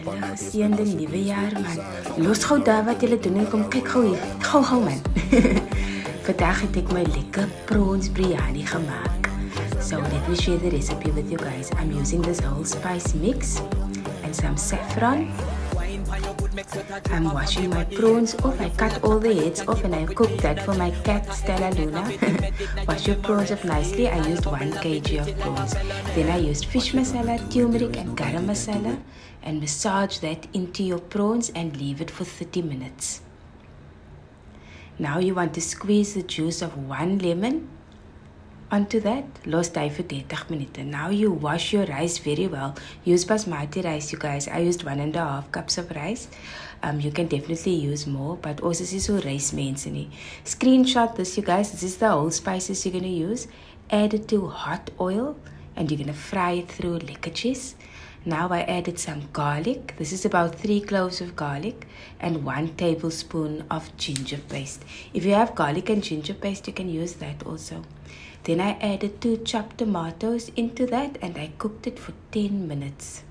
Geseënde nuwe jaar man. Los gou daar wat julle doen en kom kyk gou hier. Gou man. Vandag het ek my lekker prawns briyani gemaak. So let me share the recipe with you guys. I'm using this whole spice mix and some saffron. I'm washing my prawns off. I cut all the heads off and I cooked that for my cat Stella Luna. Wash your prawns off nicely. I used 1 kg of prawns. Then I used fish masala, turmeric and garam masala and massage that into your prawns and leave it for 30 minutes. Now you want to squeeze the juice of 1 lemon onto that. Los die vir 30 minute. Now you wash your rice very well. Use basmati rice, you guys. I used 1.5 cups of rice. You can definitely use more, but also this is so rice mense nie. Screenshot this, you guys. This is the whole spices you're going to use. Add it to hot oil and you're going to fry it through lekketjies. Now I added some garlic. This is about 3 cloves of garlic and 1 tablespoon of ginger paste. If you have garlic and ginger paste, you can use that also. Then I added 2 chopped tomatoes into that and I cooked it for 10 minutes.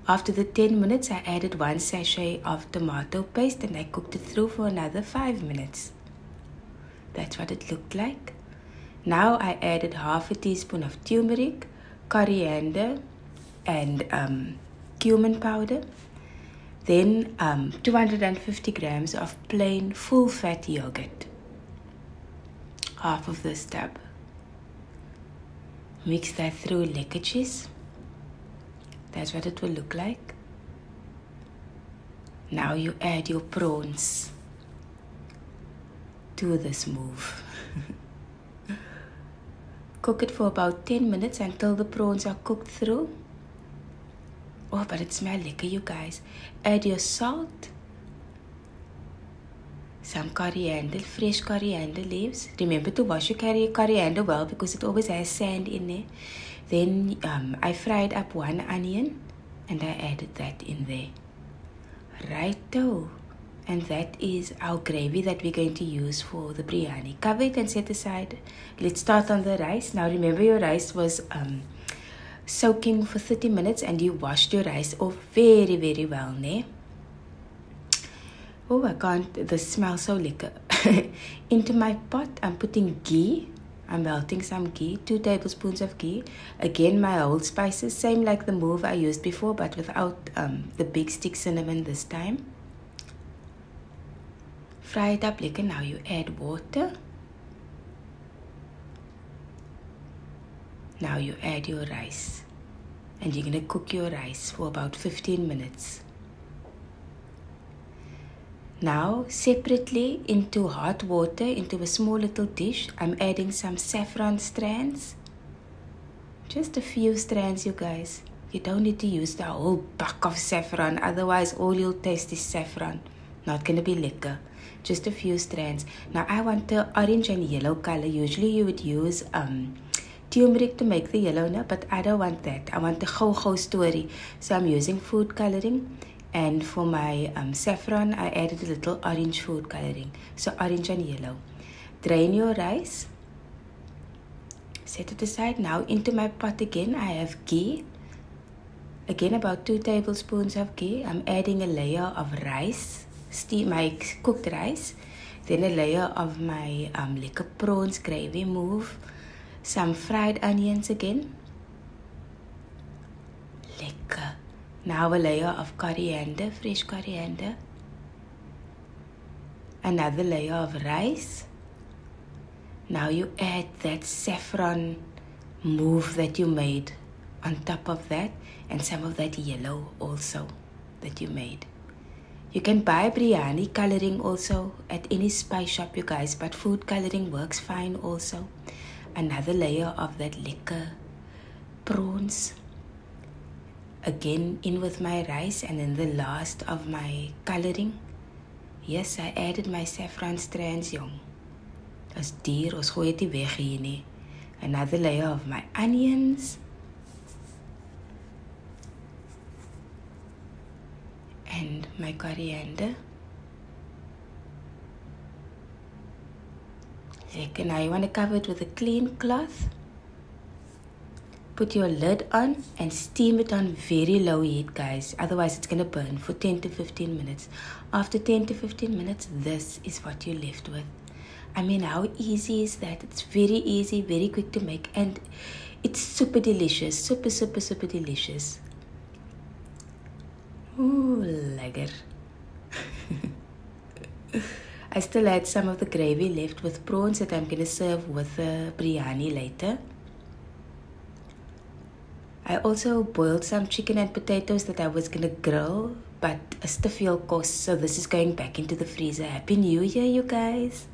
After the 10 minutes, I added 1 sachet of tomato paste and I cooked it through for another 5 minutes. That's what it looked like. Now I added half a teaspoon of turmeric, coriander, and cumin powder. Then 250 grams of plain full fat yogurt. Half of this tub. Mix that through lekketjies. That's what it will look like. Now you add your prawns to this move. Cook it for about 10 minutes until the prawns are cooked through. Oh, but it smells lekker, you guys. Add your salt. Some coriander, fresh coriander leaves. Remember to wash your coriander well because it always has sand in there. Then I fried up 1 onion and I added that in there. Righto. And that is our gravy that we're going to use for the biryani. Cover it and set aside. Let's start on the rice. Now remember your rice was soaking for 30 minutes and you washed your rice off very, very well, ne? Oh, I can't, this smells so lekker. Into my pot, I'm putting ghee. I'm melting some ghee, 2 tablespoons of ghee. Again, my whole spices, same like the move I used before, but without the big stick cinnamon this time. Fry it up lekker. Now you add water. Now you add your rice. And you're going to cook your rice for about 15 minutes. Now, separately into hot water, into a small little dish, I'm adding some saffron strands. Just a few strands, you guys. You don't need to use the whole buck of saffron, otherwise all you'll taste is saffron. Not gonna be lekker. Just a few strands. Now, I want the orange and yellow color. Usually you would use turmeric to make the yellow, no? But I don't want that. I want the go-go story. So I'm using food coloring. And for my saffron, I added a little orange food coloring. So orange and yellow. Drain your rice. Set it aside. Now into my pot again, I have ghee. Again, about 2 tablespoons of ghee. I'm adding a layer of rice. My cooked rice. Then a layer of my lekker prawns gravy move. Some fried onions again. Lekker. Now a layer of coriander, fresh coriander. Another layer of rice. Now you add that saffron move that you made on top of that. And some of that yellow also that you made. You can buy biryani coloring also at any spice shop, you guys. But food coloring works fine also. Another layer of that lekker prawns. Again in with my rice and then the last of my coloring. Yes, I added my saffron strands, jong. As dier, ons gooi dit weg hier nie. Another layer of my onions. And my coriander. Lekker, now you want to cover it with a clean cloth. put your lid on and steam it on very low heat, guys. Otherwise, it's going to burn for 10 to 15 minutes. After 10 to 15 minutes, this is what you're left with. I mean, how easy is that? It's very easy, very quick to make, and it's super delicious. Super, super, super delicious. Ooh, lekker. I still had some of the gravy left with prawns that I'm going to serve with the biryani later. I also boiled some chicken and potatoes that I was going to grill, but it's te veel kos, so this is going back into the freezer. Happy New Year, you guys!